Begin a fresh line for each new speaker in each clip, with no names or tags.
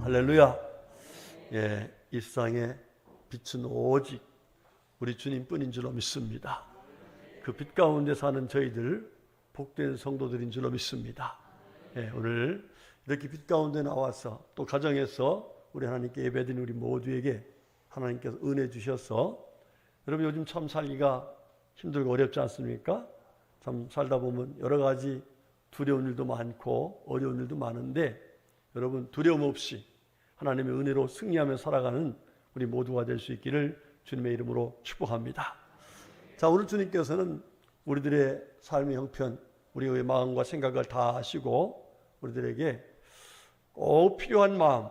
할렐루야. 예, 이 세상에 빛은 오직 우리 주님뿐인 줄로 믿습니다. 그 빛 가운데 사는 저희들 복된 성도들인 줄로 믿습니다. 예, 오늘 이렇게 빛 가운데 나와서 또 가정에서 우리 하나님께 예배드린 우리 모두에게 하나님께서 은혜 주셔서 여러분 요즘 참 살기가 힘들고 어렵지 않습니까? 참 살다 보면 여러 가지 두려운 일도 많고 어려운 일도 많은데 여러분 두려움 없이 하나님의 은혜로 승리하며 살아가는 우리 모두가 될 수 있기를 주님의 이름으로 축복합니다. 자, 오늘 주님께서는 우리들의 삶의 형편, 우리의 마음과 생각을 다 아시고 우리들에게 꼭 필요한 마음,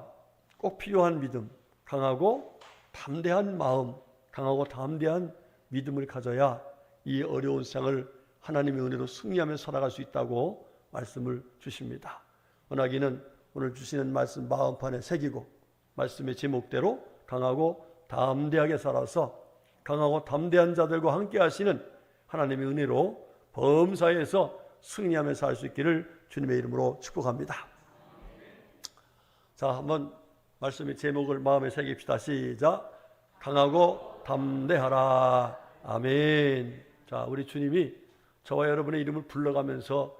꼭 필요한 믿음, 강하고 담대한 마음, 강하고 담대한 믿음을 가져야 이 어려운 세상을 하나님의 은혜로 승리하며 살아갈 수 있다고 말씀을 주십니다. 원하기는 오늘 주시는 말씀 마음판에 새기고 말씀의 제목대로 강하고 담대하게 살아서 강하고 담대한 자들과 함께 하시는 하나님의 은혜로 범사에서 승리하며 살 수 있기를 주님의 이름으로 축복합니다. 자, 한번 말씀의 제목을 마음에 새깁시다. 시작. 강하고 담대하라. 아멘. 자, 우리 주님이 저와 여러분의 이름을 불러가면서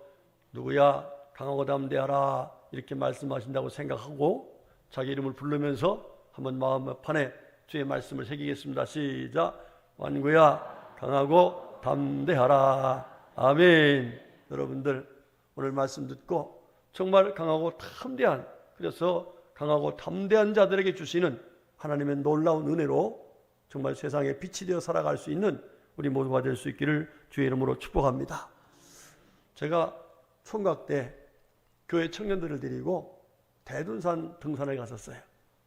누구야 강하고 담대하라 이렇게 말씀하신다고 생각하고 자기 이름을 부르면서 한번 마음판에 주의 말씀을 새기겠습니다. 시작. 완구야 강하고 담대하라. 아멘. 여러분들 오늘 말씀 듣고 정말 강하고 담대한, 그래서 강하고 담대한 자들에게 주시는 하나님의 놀라운 은혜로 정말 세상에 빛이 되어 살아갈 수 있는 우리 모두가 될 수 있기를 주의 이름으로 축복합니다. 제가 총각 때 교회 청년들을 데리고 대둔산 등산에 갔었어요.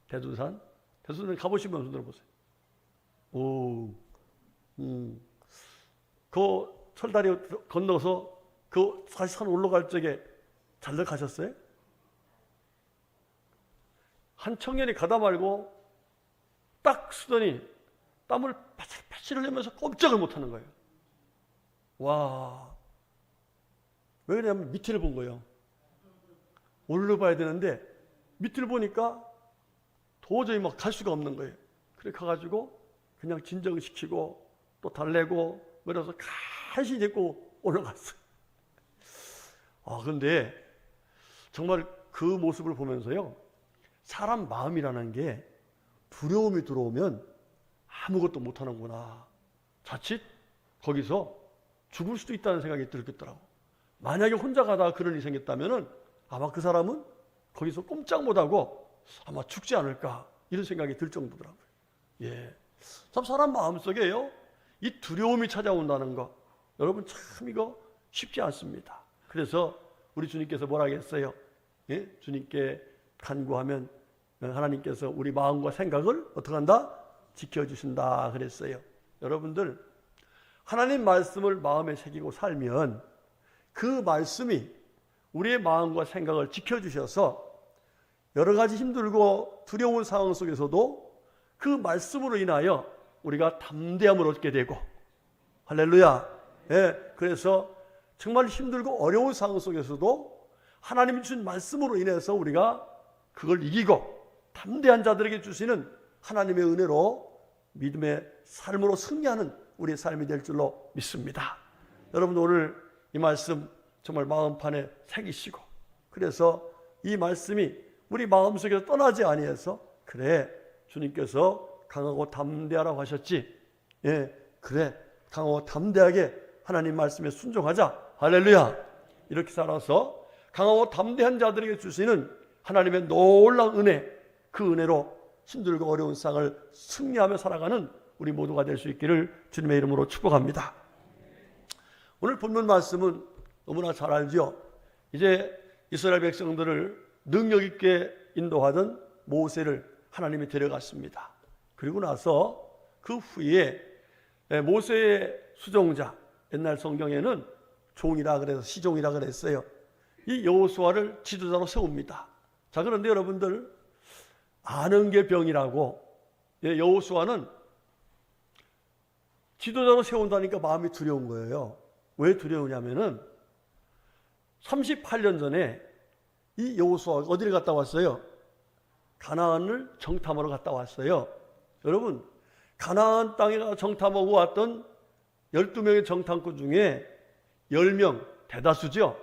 대둔산 가보시면 손 들어보세요. 그 철다리 건너서 그 다시 산 올라갈 적에 잘들 가셨어요? 한 청년이 가다 말고 딱 쓰더니 땀을 파칠 흘리면서 꼼짝을 못하는 거예요. 와, 왜 그러냐면 밑을 본 거예요. 올라봐야 되는데 밑을 보니까 도저히 막 갈 수가 없는 거예요. 그래 가가지고 그냥 진정시키고 또 달래고 그래서 간신히 데리고 올라갔어요. 그런데 정말 그 모습을 보면서요, 사람 마음이라는 게 두려움이 들어오면 아무것도 못하는구나. 자칫 거기서 죽을 수도 있다는 생각이 들겠더라고. 만약에 혼자 가다가 그런 일이 생겼다면은 아마 그 사람은 거기서 꼼짝 못하고 아마 죽지 않을까 이런 생각이 들 정도더라고요. 예, 참 사람 마음속에요 이 두려움이 찾아온다는 거 여러분 참 이거 쉽지 않습니다. 그래서 우리 주님께서 뭐라 했어요? 예? 주님께 간구하면 하나님께서 우리 마음과 생각을 어떻게 한다? 지켜주신다 그랬어요. 여러분들 하나님 말씀을 마음에 새기고 살면 그 말씀이 우리의 마음과 생각을 지켜주셔서 여러 가지 힘들고 두려운 상황 속에서도 그 말씀으로 인하여 우리가 담대함을 얻게 되고, 할렐루야. 예, 그래서 정말 힘들고 어려운 상황 속에서도 하나님이 주신 말씀으로 인해서 우리가 그걸 이기고 담대한 자들에게 주시는 하나님의 은혜로 믿음의 삶으로 승리하는 우리의 삶이 될 줄로 믿습니다. 여러분 오늘 이 말씀 정말 마음판에 새기시고, 그래서 이 말씀이 우리 마음속에서 떠나지 아니해서 그래 주님께서 강하고 담대하라고 하셨지. 예, 그래 강하고 담대하게 하나님 말씀에 순종하자. 할렐루야. 이렇게 살아서 강하고 담대한 자들에게 주시는 하나님의 놀라운 은혜, 그 은혜로 힘들고 어려운 세상을 승리하며 살아가는 우리 모두가 될 수 있기를 주님의 이름으로 축복합니다. 오늘 본문 말씀은 너무나 잘 알죠. 이제 이스라엘 백성들을 능력 있게 인도하던 모세를 하나님이 데려갔습니다. 그리고 나서 그 후에 모세의 수종자, 옛날 성경에는 종이라 그래서 시종이라 그랬어요. 이 여호수아를 지도자로 세웁니다. 자, 그런데 여러분들 아는 게 병이라고, 여호수아는 지도자로 세운다니까 마음이 두려운 거예요. 왜 두려우냐면은 38년 전에 이 여호수아가 어디를 갔다 왔어요? 가나안을 정탐하러 갔다 왔어요. 여러분, 가나안 땅에 가서 정탐하고 왔던 12명의 정탐꾼 중에 10명, 대다수죠.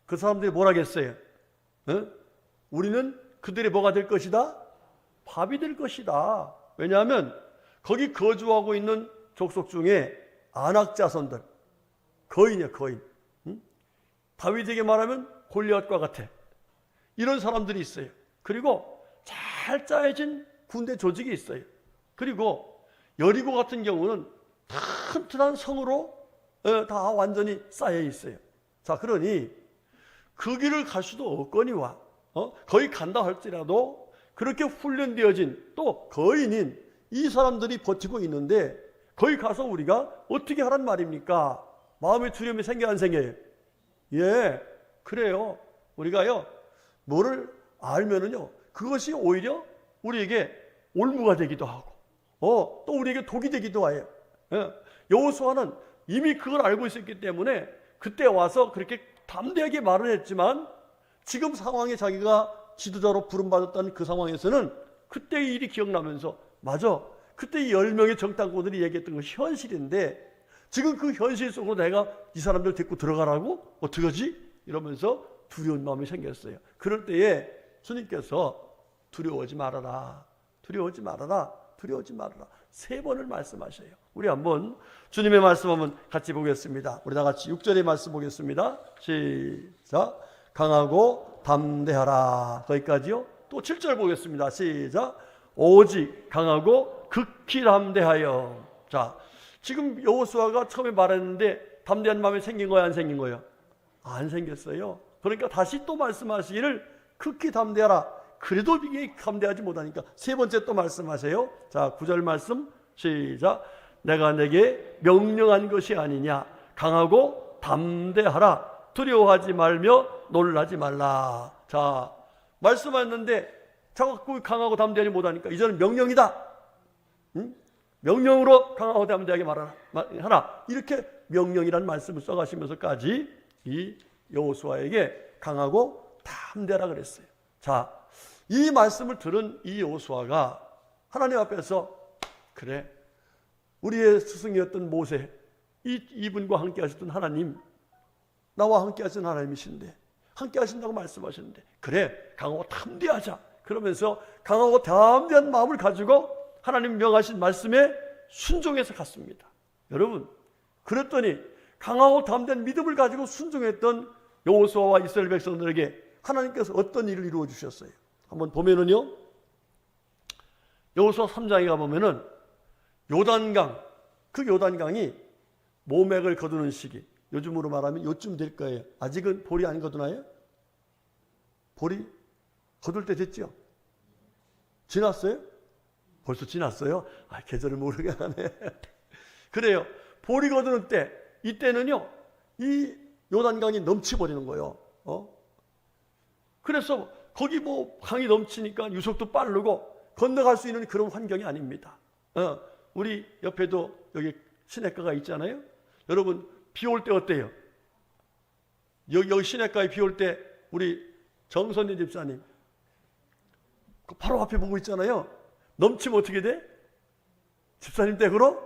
그 사람들이 뭐라겠어요? 우리는 그들의 뭐가 될 것이다? 밥이 될 것이다. 왜냐하면 거기 거주하고 있는 족속 중에 아낙 자손들, 거인이야, 거인. 다윗에게 말하면 골리앗과 같아. 이런 사람들이 있어요. 그리고 잘 짜여진 군대 조직이 있어요. 그리고 여리고 같은 경우는 튼튼한 성으로 다 완전히 쌓여 있어요. 자, 그러니 그 길을 갈 수도 없거니와 거기 간다 할지라도 그렇게 훈련되어진 또 거인인 이 사람들이 버티고 있는데 거기 가서 우리가 어떻게 하란 말입니까? 마음의 두려움이 생겨 안 생겨요? 예, 그래요. 우리가요, 뭐를 알면은요, 그것이 오히려 우리에게 올무가 되기도 하고, 또 우리에게 독이 되기도 해요. 예, 여호수아는 이미 그걸 알고 있었기 때문에 그때 와서 그렇게 담대하게 말을 했지만 지금 상황에 자기가 지도자로 부름받았다는 그 상황에서는 그때의 일이 기억나면서 맞아, 그때 이 10명의 정탐꾼들이 얘기했던 것이 현실인데 지금 그 현실 속으로 내가 이 사람들 데리고 들어가라고? 어떡하지? 이러면서 두려운 마음이 생겼어요. 그럴 때에 주님께서 두려워하지 말아라, 두려워하지 말아라, 두려워하지 말아라 3번을 말씀하셔요. 우리 한번 주님의 말씀 한번 같이 보겠습니다. 우리 다 같이 6절의 말씀 보겠습니다. 시작. 강하고 담대하라. 거기까지요. 또 7절 보겠습니다. 시작. 오직 강하고 극히 담대하여. 자, 지금 여호수아가 처음에 말했는데 담대한 마음이 생긴 거야, 안 생긴 거야? 안 생겼어요. 그러니까 다시 또 말씀하시기를 극히 담대하라. 그래도 이게 담대하지 못하니까 3번째 또 말씀하세요. 자, 9절 말씀 시작. 내가 내게 명령한 것이 아니냐. 강하고 담대하라. 두려워하지 말며 놀라지 말라. 자, 말씀하셨는데 자꾸 강하고 담대하지 못하니까 이제는 명령이다. 응? 명령으로 강하고 담대하게 말하라. 이렇게 명령이라는 말씀을 써가시면서까지 이 여호수아에게 강하고 담대하라 그랬어요. 자, 이 말씀을 들은 이 여호수아가 하나님 앞에서 그래, 우리의 스승이었던 모세, 이분과 함께 하셨던 하나님, 나와 함께 하신 하나님이신데 함께 하신다고 말씀하셨는데 그래, 강하고 담대하자. 그러면서 강하고 담대한 마음을 가지고 하나님 명하신 말씀에 순종해서 갔습니다. 여러분, 그랬더니 강하고 담대한 믿음을 가지고 순종했던 여호수아와 이스라엘 백성들에게 하나님께서 어떤 일을 이루어 주셨어요? 한번 보면은요, 여호수아 3장에 가보면은 요단강, 그 요단강이 모맥을 거두는 시기, 요즘으로 말하면 요쯤 될 거예요. 아직은 볼이 안 거두나요? 볼이 거둘 때 됐죠? 지났어요? 벌써 지났어요? 계절을 모르게 하네. 그래요. 볼이 거두는 때, 이때는요, 이 요단강이 넘치버리는 거예요. 그래서 거기 뭐 강이 넘치니까 유속도 빠르고 건너갈 수 있는 그런 환경이 아닙니다. 우리 옆에도 여기 시냇가가 있잖아요. 여러분, 비 올 때 어때요? 여기 시냇가에 비 올 때 우리 정선희 집사님 바로 앞에 보고 있잖아요. 넘치면 어떻게 돼? 집사님 댁으로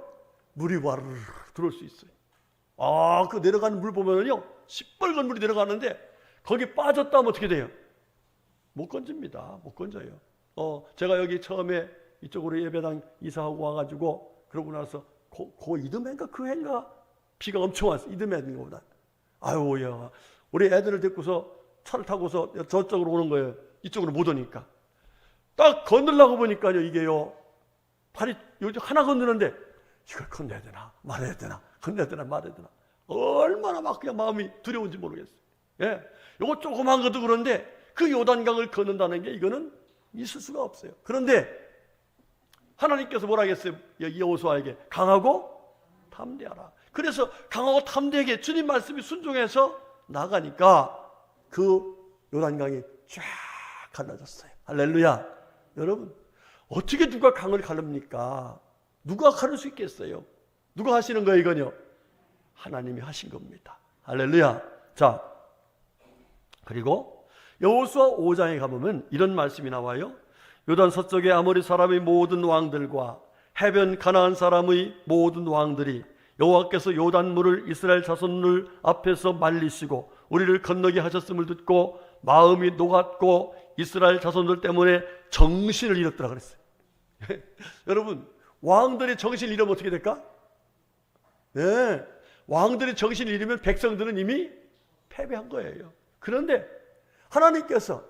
물이 와르르 들어올 수 있어요. 그 내려가는 물 보면은요, 시뻘건 물이 내려가는데 거기 빠졌다 하면 어떻게 돼요? 못 건집니다. 못 건져요. 제가 여기 처음에 이쪽으로 예배당 이사하고 와가지고 그러고 나서 고 이듬해인가 그 해인가 비가 엄청 왔어. 이듬해인가 보다. 아유야, 우리 애들을 데리고서 차를 타고서 저쪽으로 오는 거예요. 이쪽으로 못 오니까. 딱 건너려고 보니까요, 이게요, 발이 요즘 하나 건너는데 이걸 건너야 되나 말아야 되나, 건너야 되나 말아야 되나, 얼마나 막 그냥 마음이 두려운지 모르겠어요. 예, 요거 조그만 것도 그런데 그 요단강을 건넌다는 게 이거는 있을 수가 없어요. 그런데 하나님께서 뭐라 하겠어요? 여호수아에게 강하고 담대하라. 그래서 강하고 담대하게 주님 말씀이 순종해서 나가니까 그 요단강이 쫙 갈라졌어요. 할렐루야. 여러분, 어떻게 누가 강을 가릅니까? 누가 가를 수 있겠어요? 누가 하시는 거예요, 이건요? 하나님이 하신 겁니다. 할렐루야. 자, 그리고 여호수아 5장에 가보면 이런 말씀이 나와요. 요단 서쪽의 아모리 사람의 모든 왕들과 해변 가나안 사람의 모든 왕들이 여호와께서 요단물을 이스라엘 자손들 앞에서 말리시고 우리를 건너게 하셨음을 듣고 마음이 녹았고 이스라엘 자손들 때문에 정신을 잃었더라 그랬어요. 여러분, 왕들이 정신을 잃으면 어떻게 될까? 네, 왕들이 정신을 잃으면 백성들은 이미 패배한 거예요. 그런데 하나님께서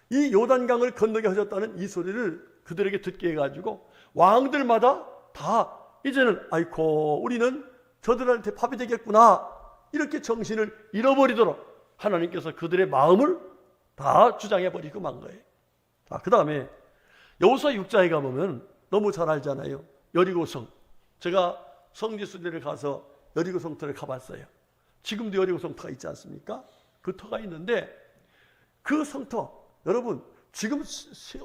이 요단강을 건너게 하셨다는 이 소리를 그들에게 듣게 해가지고 왕들마다 다 이제는 아이고 우리는 저들한테 밥이 되겠구나 이렇게 정신을 잃어버리도록 하나님께서 그들의 마음을 다 주장해버리고 만 거예요. 그 다음에 여호수아 6장에 가보면 너무 잘 알잖아요. 여리고성. 제가 성지순례를 가서 여리고성터를 가봤어요. 지금도 여리고성터가 있지 않습니까? 그 터가 있는데 그 성터 여러분 지금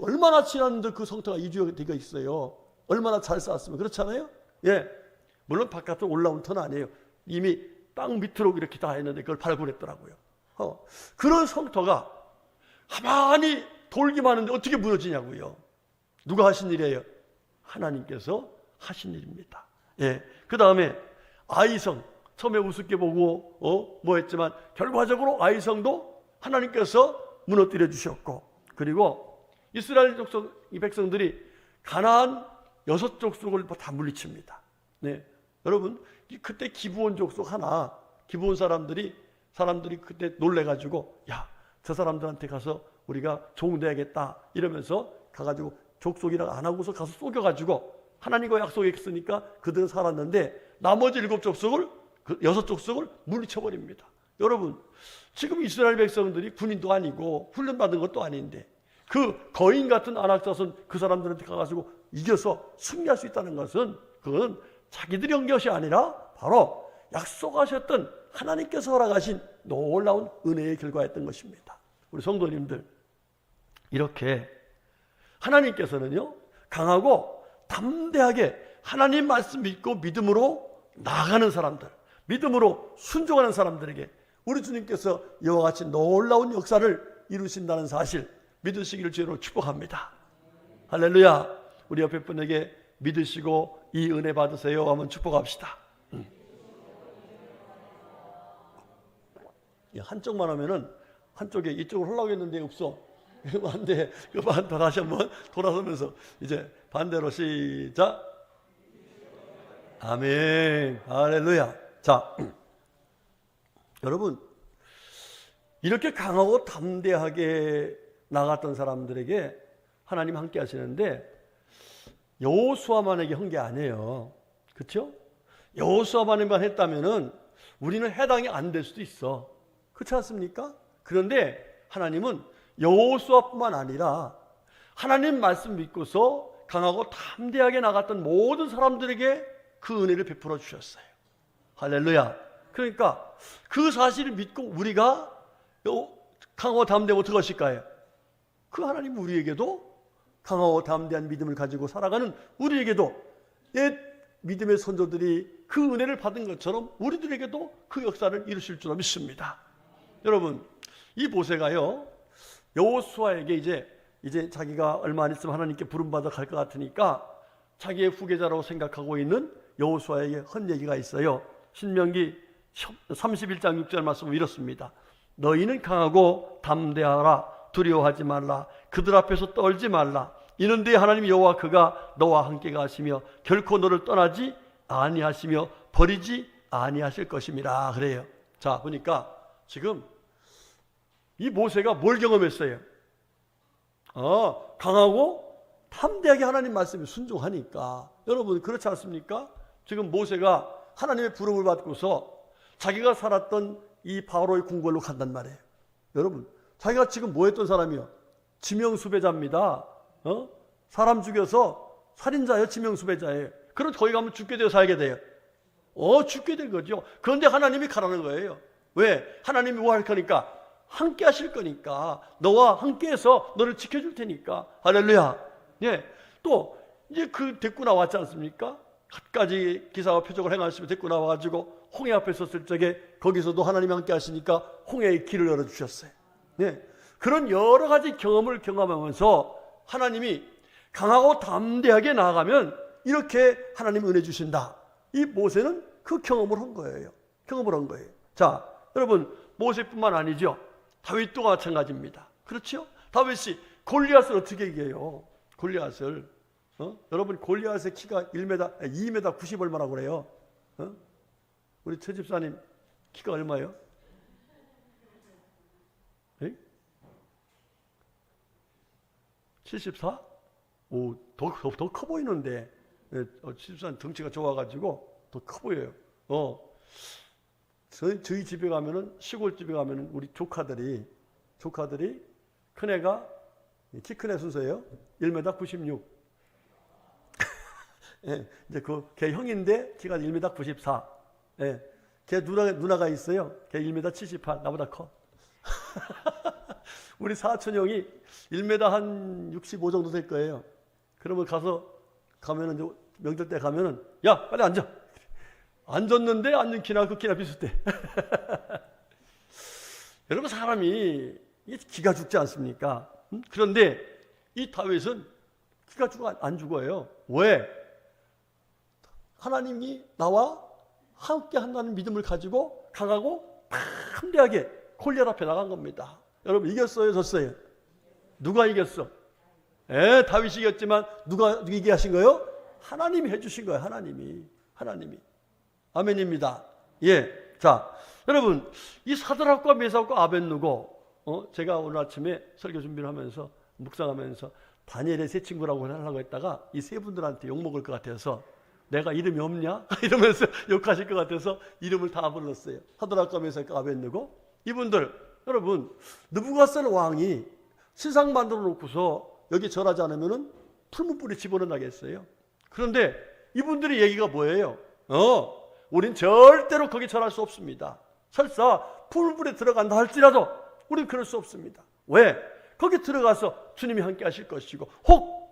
얼마나 지났는데 그 성터가 이주되어 있어요. 얼마나 잘 쌓았으면 그렇잖아요. 예, 물론 바깥으로 올라온 터는 아니에요. 이미 땅 밑으로 이렇게 다 했는데 그걸 발굴했더라고요. 그런 성터가 가만히 돌기만 하는데 어떻게 무너지냐고요. 누가 하신 일이에요? 하나님께서 하신 일입니다. 예, 그 다음에 아이성 처음에 우습게 보고 뭐 했지만 결과적으로 아이성도 하나님께서 무너뜨려 주셨고, 그리고 이스라엘 족속 이 백성들이 가나안 6족속을 다 물리칩니다. 네, 여러분 그때 기브온 족속 하나, 기브온 사람들이 그때 놀래가지고 야, 저 사람들한테 가서 우리가 종돼야겠다 이러면서 가가지고 족속이라 안 하고서 가서 쏘겨가지고 하나님과 약속했으니까 그들은 살았는데 나머지 7족속을 6족속을 물리쳐버립니다. 여러분 지금 이스라엘 백성들이 군인도 아니고 훈련받은 것도 아닌데 그 거인 같은 안악자손 그 사람들한테 가가지고 이겨서 승리할 수 있다는 것은 그건 자기들이 한 것이 아니라 바로 약속하셨던 하나님께서 허락하신 놀라운 은혜의 결과였던 것입니다. 우리 성도님들, 이렇게 하나님께서는요 강하고 담대하게 하나님 말씀 믿고 믿음으로 나아가는 사람들, 믿음으로 순종하는 사람들에게 우리 주님께서 이와 같이 놀라운 역사를 이루신다는 사실 믿으시기를 주로 축복합니다. 할렐루야. 우리 옆에 분에게 믿으시고 이 은혜 받으세요 하면 축복합시다. 한쪽만 하면은 한쪽에 이쪽으로 하려고 했는데 없어. 안 돼. 다시 한번 돌아서면서 이제 반대로 시작. 아멘. 할렐루야. 자, 여러분 이렇게 강하고 담대하게 나갔던 사람들에게 하나님 함께 하시는데 여호수아만에게 한 게 아니에요. 그렇죠? 여호수아만에만 했다면은 우리는 해당이 안 될 수도 있어. 그렇지 않습니까? 그런데 하나님은 여호수아뿐만 아니라 하나님 말씀 믿고서 강하고 담대하게 나갔던 모든 사람들에게 그 은혜를 베풀어 주셨어요. 할렐루야. 그러니까 그 사실을 믿고 우리가 강하고 담대하고 어떻게 하실까요? 그 하나님 우리에게도 강하고 담대한 믿음을 가지고 살아가는 우리에게도 옛 믿음의 선조들이 그 은혜를 받은 것처럼 우리들에게도 그 역사를 이루실 줄 믿습니다. 여러분 이 모세가요 여호수아에게 이제 자기가 얼마 안 있으면 하나님께 부름받아 갈 것 같으니까 자기의 후계자라고 생각하고 있는 여호수아에게 한 얘기가 있어요. 신명기 31장 6절 말씀은 이렇습니다. 너희는 강하고 담대하라. 두려워하지 말라. 그들 앞에서 떨지 말라. 이는 네 하나님 여호와 그가 너와 함께 가시며 결코 너를 떠나지 아니하시며 버리지 아니하실 것임이라 그래요. 자, 보니까 지금 이 모세가 뭘 경험했어요? 강하고 담대하게 하나님 말씀에 순종하니까. 여러분 그렇지 않습니까? 지금 모세가 하나님의 부름을 받고서 자기가 살았던 이 바로의 궁궐로 간단 말이에요. 여러분 자기가 지금 뭐 했던 사람이요? 지명수배자입니다. 사람 죽여서 살인자예요. 지명수배자예요. 그럼 거기 가면 죽게 되어 살게 돼요. 죽게 된 거죠. 그런데 하나님이 가라는 거예요. 왜? 하나님이 뭐 할 거니까? 함께 하실 거니까. 너와 함께해서 너를 지켜줄 테니까. 할렐루야. 예. 또 이제 그 데리고 나왔지 않습니까? 갖가지 기사와 표적을 행하시며 데리고 나와가지고 홍해 앞에 섰을 적에 거기서도 하나님이 함께 하시니까 홍해의 길을 열어주셨어요. 네. 그런 여러 가지 경험을 경험하면서 하나님이 강하고 담대하게 나아가면 이렇게 하나님 은혜 주신다. 이 모세는 그 경험을 한 거예요. 경험을 한 거예요. 자, 여러분, 모세뿐만 아니죠. 다윗도 마찬가지입니다. 그렇죠? 다윗이 골리앗을 어떻게 이겨요? 골리앗을. 여러분, 골리앗의 키가 1m, 2m 90 얼마라고 그래요? 우리 최 집사님 키가 얼마예요? 74? 오, 더 커 보이는데. 집사님 덩치가 좋아가지고 더 커 보여요. 저희 집에 가면은, 시골집에 가면은 우리 조카들이 큰 애가 키 큰 애 순서예요. 1m 96. 예, 이제 걔 형인데 키가 1m 94. 예, 걔 누나가 있어요. 걔 1m 78. 나보다 커. 우리 사촌 형이 1m 한 65 정도 될 거예요. 그러면 가면은 이제 명절 때 가면은 야, 빨리 앉아. 앉았는데 앉는 키나 그 키나 비슷해. 여러분, 사람이 기가 죽지 않습니까? 그런데 이 다윗은 기가 안 죽어요. 왜? 하나님이 나와 함께 한다는 믿음을 가지고 강하고 담대하게 골리앗 앞에 나간 겁니다. 여러분, 이겼어요, 졌어요? 누가 이겼어? 다윗이 이겼지만 누가 이기게 하신 거예요? 하나님이 해주신 거예요. 하나님이. 아멘입니다. 예. 자, 여러분, 이 사드락과 메삭과 아벳느고, 제가 오늘 아침에 설교 준비를 하면서 묵상하면서 다니엘의 세 친구라고 하려고 했다가 이 세 분들한테 욕먹을 것 같아서 내가 이름이 없냐? 이러면서 욕하실 것 같아서 이름을 다 불렀어요. 사드락과 메삭과 아벳느고. 이분들, 여러분, 느부갓네살 왕이 세상 만들어 놓고서 여기 절하지 않으면은 풀무불에 집어넣나겠어요. 그런데 이분들의 얘기가 뭐예요? 우린 절대로 거기 절할 수 없습니다. 설사 풀무불에 들어간다 할지라도 우린 그럴 수 없습니다. 왜? 거기 들어가서 주님이 함께 하실 것이고, 혹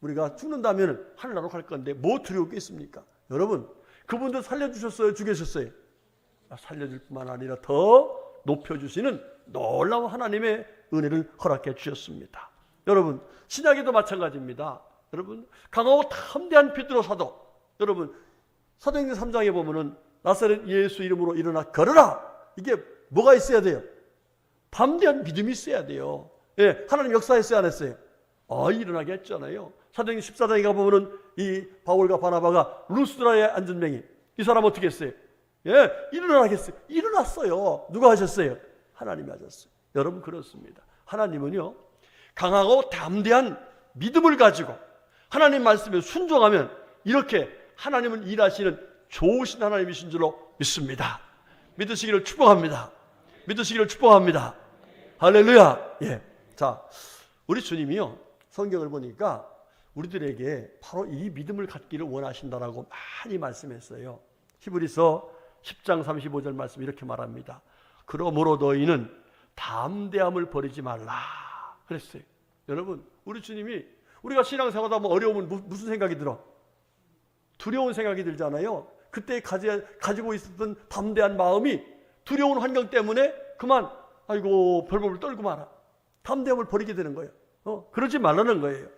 우리가 죽는다면 하늘나라로 갈 건데 뭐 두려울 게 있습니까? 여러분, 그분들 살려주셨어요? 죽이셨어요? 살려줄 뿐만 아니라 더 높여주시는 놀라운 하나님의 은혜를 허락해 주셨습니다. 여러분, 신약에도 마찬가지입니다. 여러분, 강하고 담대한 베드로 사도, 여러분, 사도행전 3장에 보면은 나사렛 예수 이름으로 일어나 걸어라. 이게 뭐가 있어야 돼요? 담대한 믿음이 있어야 돼요. 예, 하나님 역사했어요, 안 했어요? 일어나게 했잖아요. 사도행전 14장에 가보면은 이 바울과 바나바가 루스드라에 앉은 맹인, 이 사람 어떻게 했어요? 예, 일어나겠어요. 일어났어요. 누가 하셨어요? 하나님이 하셨어요. 여러분, 그렇습니다. 하나님은요, 강하고 담대한 믿음을 가지고 하나님 말씀에 순종하면 이렇게 하나님은 일하시는 좋으신 하나님이신 줄로 믿습니다. 믿으시기를 축복합니다. 믿으시기를 축복합니다. 할렐루야. 예. 자, 우리 주님이요, 성경을 보니까 우리들에게 바로 이 믿음을 갖기를 원하신다라고 많이 말씀했어요. 히브리서 10장 35절 말씀 이렇게 말합니다. 그러므로 너희는 담대함을 버리지 말라 그랬어요. 여러분, 우리 주님이, 우리가 신앙생활하다 보면 어려우면 무슨 생각이 들어? 두려운 생각이 들잖아요. 그때 가지고 있었던 담대한 마음이 두려운 환경 때문에 그만, 아이고, 벌벌 떨고 말아. 담대함을 버리게 되는 거예요. 그러지 말라는 거예요.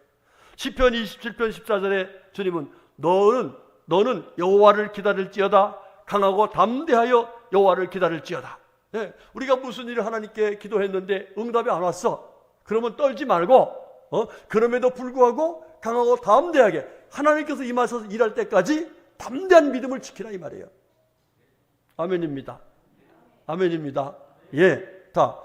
시편 27편 14절에 주님은 너는 여호와를 기다릴지어다. 강하고 담대하여 여호와를 기다릴지어다. 네, 우리가 무슨 일을 하나님께 기도했는데 응답이 안 왔어. 그러면 떨지 말고, 그럼에도 불구하고 강하고 담대하게 하나님께서 임하셔서 일할 때까지 담대한 믿음을 지키라 이 말이에요. 아멘입니다. 아멘입니다. 예. 자,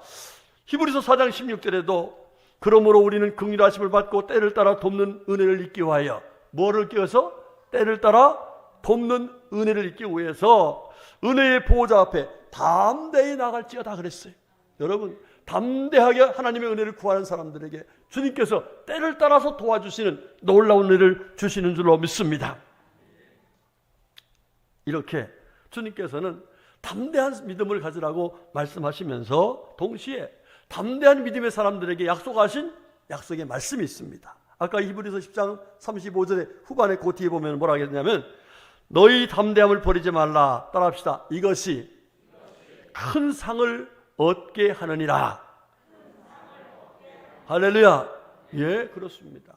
히브리서 4장 16절에도 그러므로 우리는 긍휼하심을 받고 때를 따라 돕는 은혜를 잊기 위하여, 뭐를 끼워서? 때를 따라 돕는 은혜를 잊기 위해서 은혜의 보호자 앞에 담대히 나갈지어다 그랬어요. 여러분, 담대하게 하나님의 은혜를 구하는 사람들에게 주님께서 때를 따라서 도와주시는 놀라운 은혜를 주시는 줄로 믿습니다. 이렇게 주님께서는 담대한 믿음을 가지라고 말씀하시면서 동시에 담대한 믿음의 사람들에게 약속하신 약속의 말씀이 있습니다. 아까 히브리서 10장 35절의 후반에 그 뒤에 보면 뭐라고 했냐면 너희 담대함을 버리지 말라. 따라합시다. 이것이 큰 상을 얻게 하느니라. 할렐루야. 예, 그렇습니다.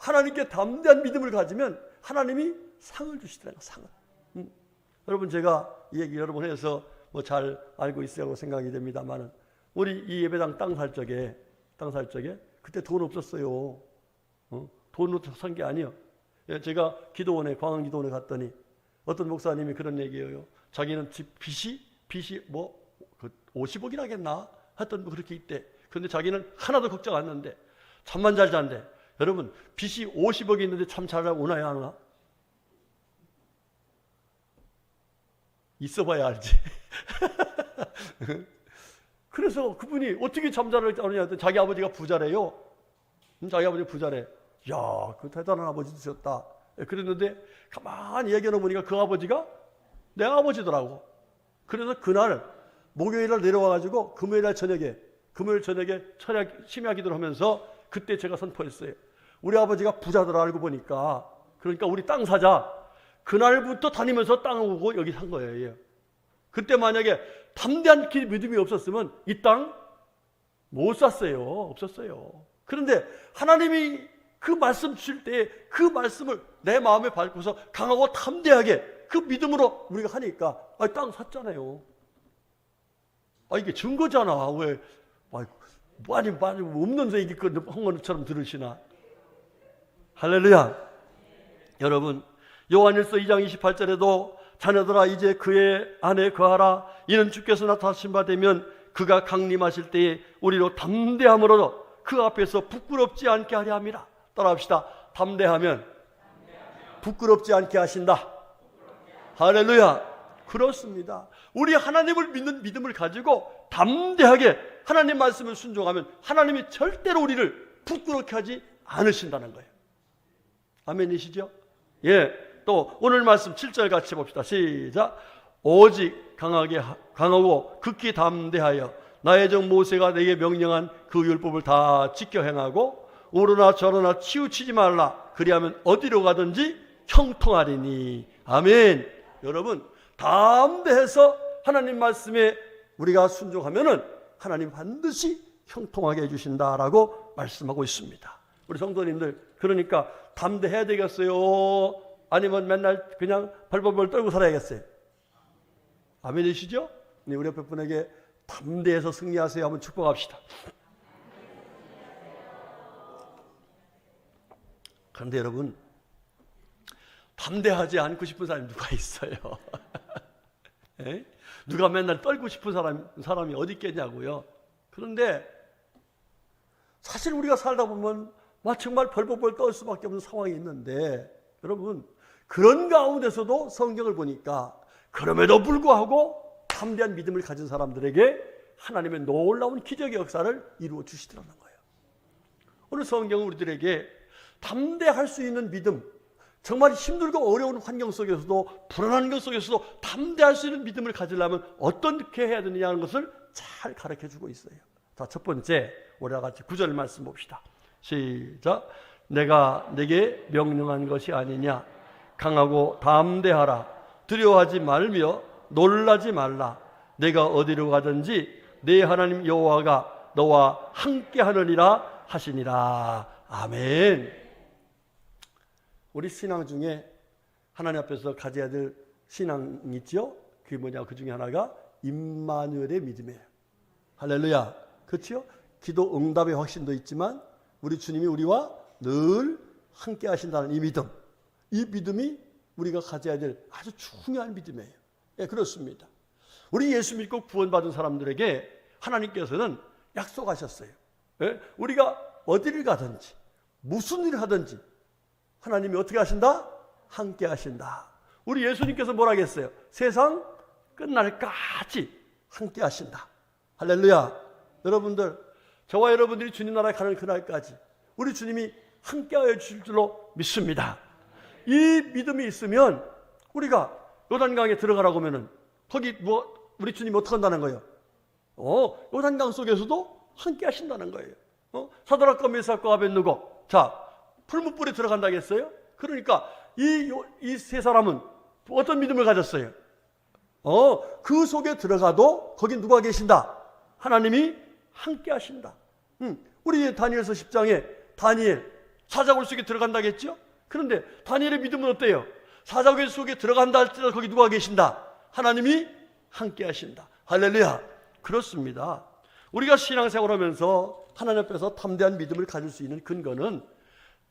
하나님께 담대한 믿음을 가지면 하나님이 상을 주시더라고요. 상을. 여러분 제가 이 얘기 여러 번 해서 뭐 잘 알고 있으라고 생각이 됩니다만은 우리 이 예배당 땅 살 적에 그때 돈 없었어요. 돈으로 산 게 아니에요. 제가 기도원에 광안기도원에 갔더니 어떤 목사님이 그런 얘기예요. 자기는 집 빚이 뭐 50억이라겠나 하여튼 뭐 그렇게 있대. 그런데 자기는 하나도 걱정 안 했는데 잠만 잘 잔대. 여러분 빚이 50억이 있는데 잠 잘 오나요 안 오나? 있어봐야 알지. 그래서 그분이 어떻게 잠자를 자느냐 했더니 자기 아버지가 부자래요. 자기 아버지가 부자래. 야, 그 대단한 아버지 되셨다. 그랬는데 가만히 얘기해 보니까 그 아버지가 내 아버지더라고. 그래서 그날 목요일날 내려와가지고 금요일 저녁에 심야 기도를 하면서 그때 제가 선포했어요. 우리 아버지가 부자더라 알고 보니까. 그러니까 우리 땅 사자. 그날부터 다니면서 땅 오고 여기 산 거예요. 그때 만약에 담대한 믿음이 없었으면 이 땅 못 샀어요. 없었어요. 그런데 하나님이 그 말씀 주실 때 그 말씀을 내 마음에 밟고서 강하고 담대하게 그 믿음으로 우리가 하니까 땅 샀잖아요. 이게 증거잖아. 왜 많이 없는 얘기 한 것처럼 들으시나. 할렐루야. 여러분 요한일서 2장 28절에도 자녀들아 이제 그의 안에 거하라. 이는 주께서 나타나신 바 되면 그가 강림하실 때에 우리로 담대함으로 그 앞에서 부끄럽지 않게 하려 함이라. 따라합시다. 담대하면 부끄럽지 않게 하신다. 할렐루야. 그렇습니다. 우리 하나님을 믿는 믿음을 가지고 담대하게 하나님 말씀을 순종하면 하나님이 절대로 우리를 부끄럽게 하지 않으신다는 거예요. 아멘이시죠? 예. 또 오늘 말씀 7절 같이 봅시다. 시작. 오직 강하고 극히 담대하여 나의 종 모세가 내게 명령한 그 율법을 다 지켜 행하고 오르나 저르나 치우치지 말라. 그리하면 어디로 가든지 형통하리니. 아멘. 여러분 담대해서 하나님 말씀에 우리가 순종하면은 하나님 반드시 형통하게 해주신다라고 말씀하고 있습니다. 우리 성도님들 그러니까 담대해야 되겠어요? 아니면 맨날 그냥 벌벌벌 떨고 살아야겠어요? 아멘이시죠? 네, 우리 옆에 분에게 담대해서 승리하세요 한번 축복합시다. 그런데 여러분 담대하지 않고 싶은 사람이 누가 있어요? 누가 맨날 떨고 싶은 사람이 어디 있겠냐고요. 그런데 사실 우리가 살다 보면 정말 벌벌벌 떨 수밖에 없는 상황이 있는데 여러분 그런 가운데서도 성경을 보니까 그럼에도 불구하고 담대한 믿음을 가진 사람들에게 하나님의 놀라운 기적의 역사를 이루어 주시더라는 거예요. 오늘 성경은 우리들에게 담대할 수 있는 믿음, 정말 힘들고 어려운 환경 속에서도 불안한 것 속에서도 담대할 수 있는 믿음을 가지려면 어떻게 해야 되느냐는 것을 잘 가르쳐주고 있어요. 자, 첫 번째 우리와 같이 9절 말씀 봅시다. 시작. 내가 내게 명령한 것이 아니냐. 강하고 담대하라. 두려워하지 말며 놀라지 말라. 내가 어디로 가든지 내 하나님 여호와가 너와 함께 하느니라 하시니라. 아멘. 우리 신앙 중에 하나님 앞에서 가져야 될 신앙이 있죠? 그게 뭐냐? 그 중에 하나가 임마누엘의 믿음이에요. 할렐루야. 그렇죠? 기도 응답의 확신도 있지만 우리 주님이 우리와 늘 함께 하신다는 이 믿음. 이 믿음이 우리가 가져야 될 아주 중요한 믿음이에요. 예, 그렇습니다. 우리 예수 믿고 구원받은 사람들에게 하나님께서는 약속하셨어요. 예? 우리가 어디를 가든지 무슨 일을 하든지 하나님이 어떻게 하신다? 함께 하신다. 우리 예수님께서 뭐라 하겠어요? 세상 끝날까지 함께 하신다. 할렐루야. 여러분들, 저와 여러분들이 주님 나라에 가는 그날까지 우리 주님이 함께 하여 주실 줄로 믿습니다. 이 믿음이 있으면 우리가 요단강에 들어가라고 하면은 거기 우리 주님이 어떻게 한다는 거예요? 요단강 속에서도 함께 하신다는 거예요. 사드락과 메삭과 아벳느고, 자, 풀무불에 들어간다고 했어요. 그러니까 이 세 사람은 어떤 믿음을 가졌어요? 그 속에 들어가도 거기 누가 계신다? 하나님이 함께 하신다. 우리 다니엘서 10장에 다니엘 사자굴 속에 들어간다겠죠? 그런데 다니엘의 믿음은 어때요? 사자굴 속에 들어간다 할지라도 거기 누가 계신다? 하나님이 함께 하신다. 할렐루야. 그렇습니다. 우리가 신앙생활을 하면서 하나님 앞에서 담대한 믿음을 가질 수 있는 근거는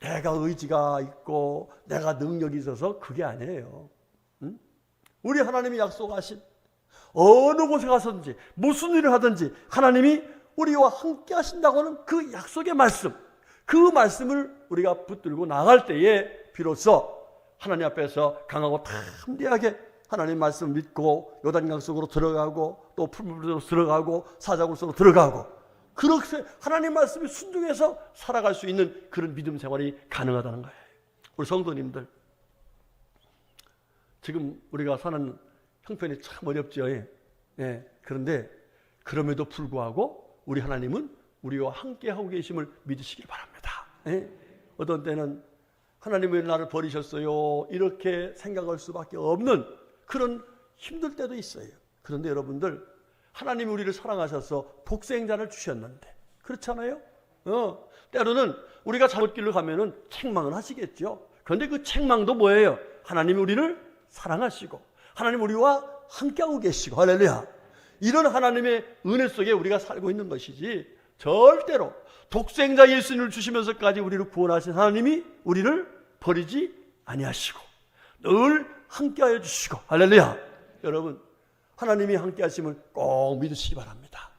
내가 의지가 있고 내가 능력이 있어서 그게 아니에요. 응? 우리 하나님이 약속하신 어느 곳에 가서든지 무슨 일을 하든지 하나님이 우리와 함께 하신다고 하는 그 약속의 말씀, 그 말씀을 우리가 붙들고 나갈 때에 비로소 하나님 앞에서 강하고 담대하게 하나님 말씀 믿고 요단강 속으로 들어가고 또 풀무로 들어가고 사자굴 속으로 들어가고 그렇게 하나님 말씀에 순종해서 살아갈 수 있는 그런 믿음 생활이 가능하다는 거예요. 우리 성도님들, 지금 우리가 사는 형편이 참 어렵죠. 예. 그런데 그럼에도 불구하고 우리 하나님은 우리와 함께 하고 계심을 믿으시길 바랍니다. 예? 어떤 때는 하나님 왜 나를 버리셨어요? 이렇게 생각할 수밖에 없는 그런 힘들 때도 있어요. 그런데 여러분들, 하나님이 우리를 사랑하셔서 독생자를 주셨는데 그렇잖아요. 때로는 우리가 잘못 길로 가면은 책망은 하시겠죠. 그런데 그 책망도 뭐예요? 하나님이 우리를 사랑하시고 하나님 우리와 함께하고 계시고, 할렐루야. 이런 하나님의 은혜 속에 우리가 살고 있는 것이지, 절대로 독생자 예수님을 주시면서까지 우리를 구원하신 하나님이 우리를 버리지 아니하시고 늘 함께하여 주시고, 할렐루야. 여러분, 하나님이 함께하심을 꼭 믿으시기 바랍니다.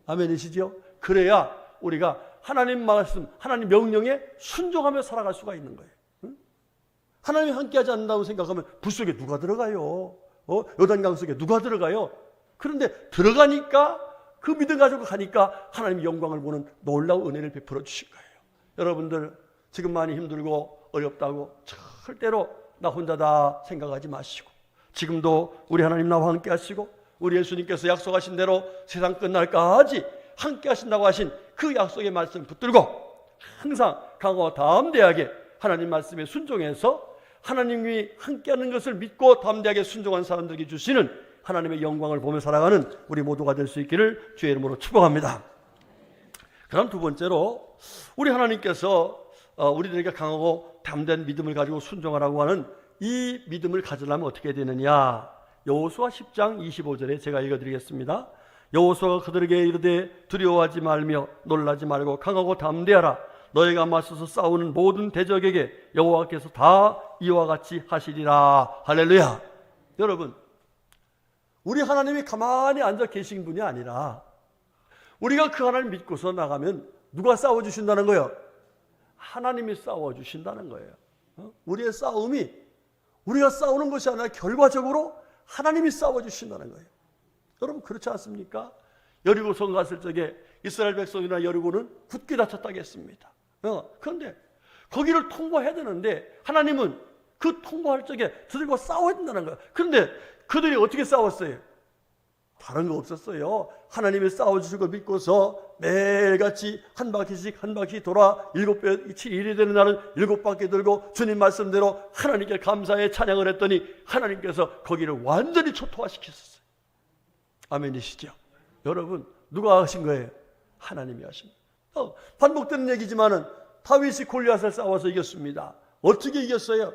아멘이시죠? 그래야 우리가 하나님 말씀, 하나님 명령에 순종하며 살아갈 수가 있는 거예요. 응? 하나님이 함께하지 않는다고 생각하면 불 속에 누가 들어가요? 요단강 속에 누가 들어가요? 그런데 들어가니까, 그 믿음 가지고 가니까 하나님의 영광을 보는 놀라운 은혜를 베풀어 주신 거예요. 여러분들, 지금 많이 힘들고 어렵다고 절대로 나 혼자다 생각하지 마시고, 지금도 우리 하나님 나와 함께 하시고 우리 예수님께서 약속하신 대로 세상 끝날까지 함께 하신다고 하신 그 약속의 말씀 붙들고 항상 강하고 담대하게 하나님 말씀에 순종해서 하나님이 함께하는 것을 믿고 담대하게 순종한 사람들에게 주시는 하나님의 영광을 보며 살아가는 우리 모두가 될 수 있기를 주의 이름으로 축복합니다. 그럼 두 번째로, 우리 하나님께서 우리들에게 강하고 담대한 믿음을 가지고 순종하라고 하는 이 믿음을 가지려면 어떻게 되느냐? 여호수아 10장 25절에 제가 읽어드리겠습니다. 여호수아가 그들에게 이르되 두려워하지 말며 놀라지 말고 강하고 담대하라. 너희가 맞서서 싸우는 모든 대적에게 여호와께서 다 이와 같이 하시리라. 할렐루야. 여러분, 우리 하나님이 가만히 앉아 계신 분이 아니라 우리가 그 하나님 믿고서 나가면 누가 싸워주신다는 거예요? 하나님이 싸워주신다는 거예요. 우리의 싸움이 우리가 싸우는 것이 아니라 결과적으로 하나님이 싸워주신다는 거예요. 여러분, 그렇지 않습니까? 여리고성 갔을 적에 이스라엘 백성이나 여리고는 굳게 닫혔다고 했습니다. 그런데 거기를 통과해야 되는데 하나님은 그 통과할 적에 그들과 싸워야 된다는 거예요. 그런데 그들이 어떻게 싸웠어요? 다른 거 없었어요. 하나님이 싸워주실 걸 믿고서 매일같이 한 바퀴 돌아 7일이 되는 날은 7바퀴 돌고 주님 말씀대로 하나님께 감사의 찬양을 했더니 하나님께서 거기를 완전히 초토화시켰어요. 아멘이시죠? 여러분, 누가 하신 거예요? 하나님이 하신 거예요. 반복되는 얘기지만은 다윗이 골리앗을 싸워서 이겼습니다. 어떻게 이겼어요?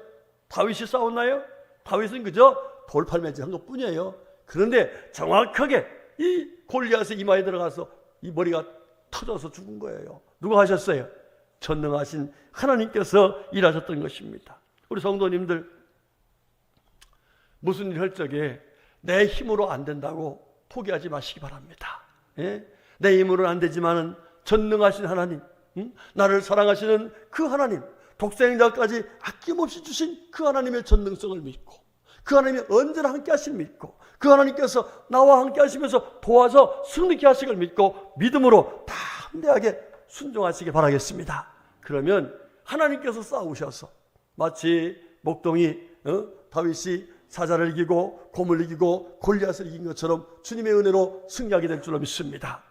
다윗이 싸웠나요? 다윗은 그저 돌팔매질한 것뿐이에요. 그런데 정확하게 이 골리앗의 이마에 들어가서 이 머리가 터져서 죽은 거예요. 누가 하셨어요? 전능하신 하나님께서 일하셨던 것입니다. 우리 성도님들, 무슨 일 할 적에 내 힘으로 안 된다고 포기하지 마시기 바랍니다. 예? 내 힘으로는 안 되지만은 전능하신 하나님, 나를 사랑하시는 그 하나님, 독생자까지 아낌없이 주신 그 하나님의 전능성을 믿고, 그 하나님이 언제나 함께 하심을 믿고, 그 하나님께서 나와 함께 하시면서 도와서 승리케 하시길 믿고 믿음으로 담대하게 순종하시기 바라겠습니다. 그러면 하나님께서 싸우셔서 마치 목동이 다윗이 사자를 이기고 곰을 이기고 골리앗을 이긴 것처럼 주님의 은혜로 승리하게 될 줄로 믿습니다.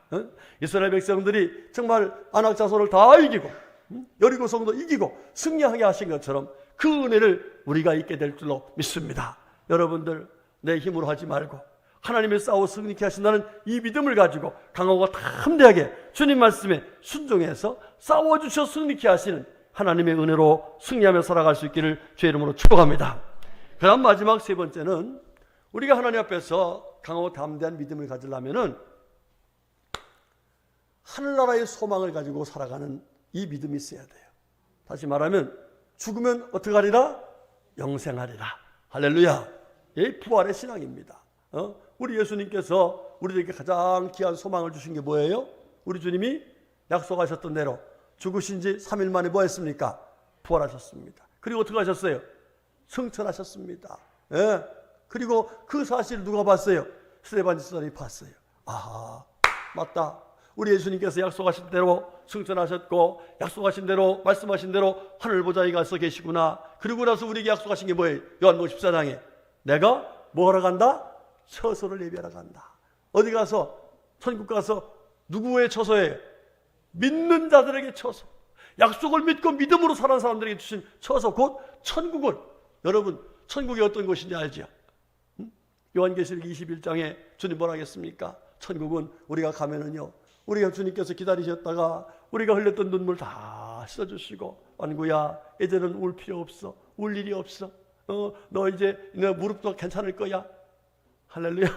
이스라엘 백성들이 정말 아낙 자손을 다 이기고 여리고성도 이기고 승리하게 하신 것처럼 그 은혜를 우리가 잊게 될 줄로 믿습니다. 여러분들, 내 힘으로 하지 말고 하나님의 싸워 승리케 하신다는 이 믿음을 가지고 강하고 담대하게 주님 말씀에 순종해서 싸워주셔 승리케 하시는 하나님의 은혜로 승리하며 살아갈 수 있기를 주의 이름으로 축복합니다. 그 다음 마지막 세 번째는 우리가 하나님 앞에서 강하고 담대한 믿음을 가지려면은 하늘나라의 소망을 가지고 살아가는 이 믿음이 있어야 돼요. 다시 말하면 죽으면 어떻게 하리라? 영생하리라. 할렐루야. 이 부활의 신앙입니다. 우리 예수님께서 우리에게 가장 귀한 소망을 주신 게 뭐예요? 우리 주님이 약속하셨던 대로 죽으신 지 3일 만에 뭐 했습니까? 부활하셨습니다. 그리고 어떻게 하셨어요? 승천하셨습니다. 예. 그리고 그 사실을 누가 봤어요? 스데반 지사들이 봤어요. 아하, 맞다. 우리 예수님께서 약속하신 대로 승천하셨고 약속하신 대로 말씀하신 대로 하늘 보좌에 가서 계시구나. 그리고 나서 우리에게 약속하신 게 뭐예요? 요한복음 14장에 내가 뭐 하러 간다? 처소를 예비하러 간다. 어디 가서? 천국 가서 누구의 처소예요? 믿는 자들에게 처소. 약속을 믿고 믿음으로 사는 사람들에게 주신 처소, 곧 천국을. 여러분 천국이 어떤 곳인지 알죠? 요한계시록 21장에 주님 뭐라 하겠습니까? 천국은 우리가 가면은요, 우리가 주님께서 기다리셨다가 우리가 흘렸던 눈물 다 씻어주시고, 완구야 이제는 울 필요 없어. 울 일이 없어. 너 이제 너 무릎도 괜찮을 거야. 할렐루야.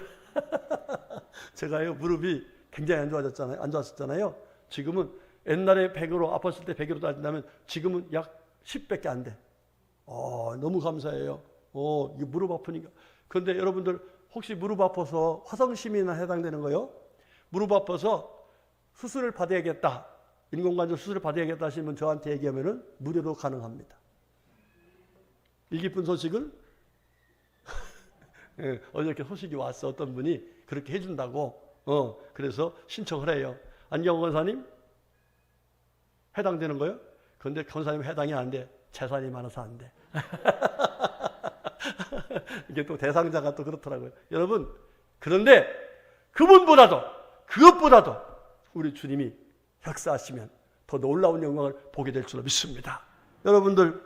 제가요 무릎이 굉장히 안 좋았었잖아요. 지금은 옛날에 100으로 아팠을 때 100으로 따진다면 지금은 약 10밖에 안 돼. 너무 감사해요. 이게 무릎 아프니까. 그런데 여러분들 혹시 무릎 아파서 화성심이나 해당되는 거요? 무릎 아파서 수술을 받아야겠다, 인공관절 수술을 받아야겠다 하시면 저한테 얘기하면은 무료로 가능합니다. 이 기쁜 소식을 예, 어저께 소식이 왔어. 어떤 분이 그렇게 해준다고. 그래서 신청을 해요. 안경 권사님 해당되는 거요? 그런데 권사님 해당이 안 돼. 재산이 많아서 안 돼. 이게 또 대상자가 또 그렇더라고요. 여러분, 그런데 그것보다도 우리 주님이 역사하시면 더 놀라운 영광을 보게 될 줄로 믿습니다. 여러분들,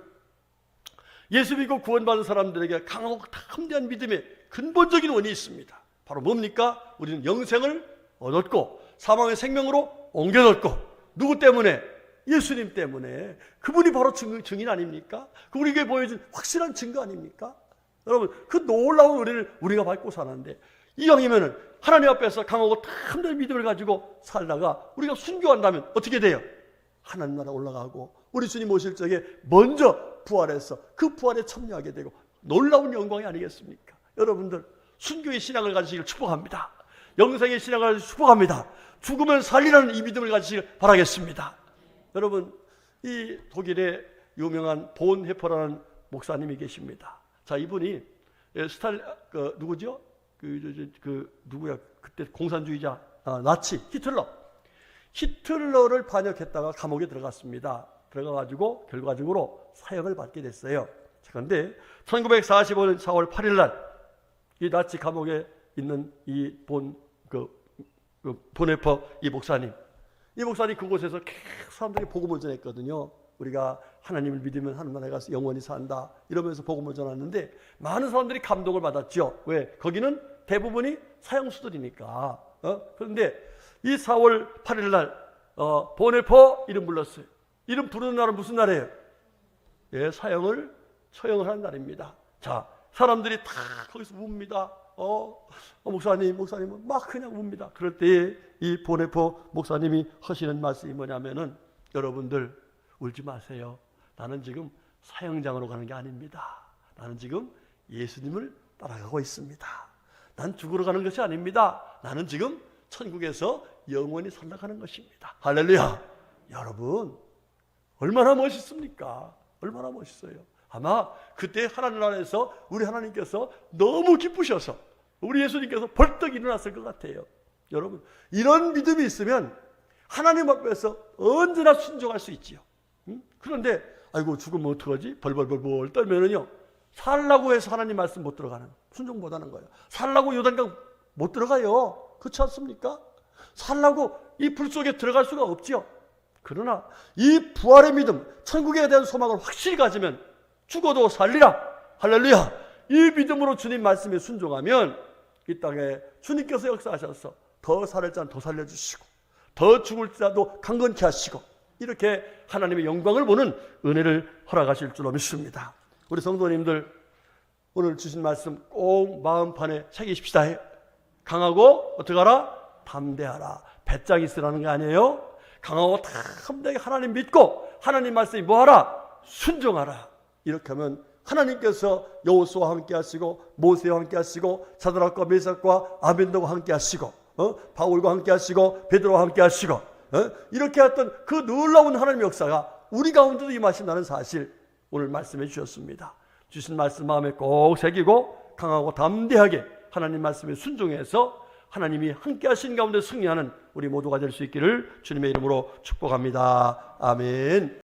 예수 믿고 구원받은 사람들에게 강하고 담대한 믿음의 근본적인 원인이 있습니다. 바로 뭡니까? 우리는 영생을 얻었고 사망의 생명으로 옮겨졌고, 누구 때문에? 예수님 때문에. 그분이 바로 증인 아닙니까? 그 우리에게 보여준 확실한 증거 아닙니까? 여러분, 그 놀라운 은혜를 우리가 받고 사는데, 이왕이면은 하나님 앞에서 강하고 담대한 믿음을 가지고 살다가 우리가 순교한다면 어떻게 돼요? 하나님 나라 올라가고 우리 주님 오실 적에 먼저 부활해서 그 부활에 참여하게 되고 놀라운 영광이 아니겠습니까? 여러분들, 순교의 신앙을 가지시길 축복합니다. 영생의 신앙을 가지시길 축복합니다. 죽으면 살리라는 이 믿음을 가지시길 바라겠습니다. 여러분, 이 독일의 유명한 본헤퍼라는 목사님이 계십니다. 자, 이분이 누구죠? 누구야? 그때 공산주의자, 나치 히틀러를 반역했다가 감옥에 들어갔습니다. 들어가가지고 결과적으로 사형을 받게 됐어요. 그런데 1945년 4월 8일 날 이 나치 감옥에 있는 이 본헤퍼 이 목사님 그곳에서 계속 사람들에게 복음을 전했거든요. 우리가 하나님을 믿으면 하늘 나라에 가서 영원히 산다 이러면서 복음을 전했는데 많은 사람들이 감동을 받았죠. 왜? 거기는 대부분이 사형수들이니까. 그런데 이 4월 8일 날 본헤퍼 이름 불렀어요. 이름 부르는 날은 무슨 날이에요? 예, 사형을 처형을 하는 날입니다. 자, 사람들이 다 거기서 웁니다. 목사님은 막 그냥 웁니다. 그럴 때에 이 본헤퍼 목사님이 하시는 말씀이 뭐냐면은, 여러분들 울지 마세요. 나는 지금 사형장으로 가는 게 아닙니다. 나는 지금 예수님을 따라가고 있습니다. 난 죽으러 가는 것이 아닙니다. 나는 지금 천국에서 영원히 살아가는 것입니다. 할렐루야. 여러분, 얼마나 멋있습니까? 얼마나 멋있어요. 아마 그때 하나님 나라에서 우리 하나님께서 너무 기쁘셔서 우리 예수님께서 벌떡 일어났을 것 같아요. 여러분, 이런 믿음이 있으면 하나님 앞에서 언제나 순종할 수 있지요. 그런데 아이고 죽으면 어떡하지? 벌벌벌벌 떨면은요, 살라고 해서 하나님 말씀 못 들어가는, 순종 못 하는 거예요. 살라고 요단강 못 들어가요. 그렇지 않습니까? 살라고 이 불 속에 들어갈 수가 없지요. 그러나 이 부활의 믿음, 천국에 대한 소망을 확실히 가지면 죽어도 살리라. 할렐루야. 이 믿음으로 주님 말씀에 순종하면 이 땅에 주님께서 역사하셔서 더 살을 자는 더 살려주시고 더 죽을 자도 강건케 하시고 이렇게 하나님의 영광을 보는 은혜를 허락하실 줄로 믿습니다. 우리 성도님들 오늘 주신 말씀 꼭 마음판에 새기십시다. 강하고 어떻게 하라? 담대하라. 배짱 있으라는 게 아니에요. 강하고 담대하게 하나님 믿고 하나님 말씀이 뭐하라? 순종하라. 이렇게 하면 하나님께서 여호수아와 함께 하시고 모세와 함께 하시고 사드락과 메삭과 아벤노와 함께 하시고 바울과 함께 하시고 베드로와 함께 하시고 이렇게 했던 그 놀라운 하나님의 역사가 우리 가운데도 임하신다는 사실 오늘 말씀해 주셨습니다. 주신 말씀 마음에 꼭 새기고 강하고 담대하게 하나님 말씀에 순종해서 하나님이 함께 하신 가운데 승리하는 우리 모두가 될 수 있기를 주님의 이름으로 축복합니다. 아멘.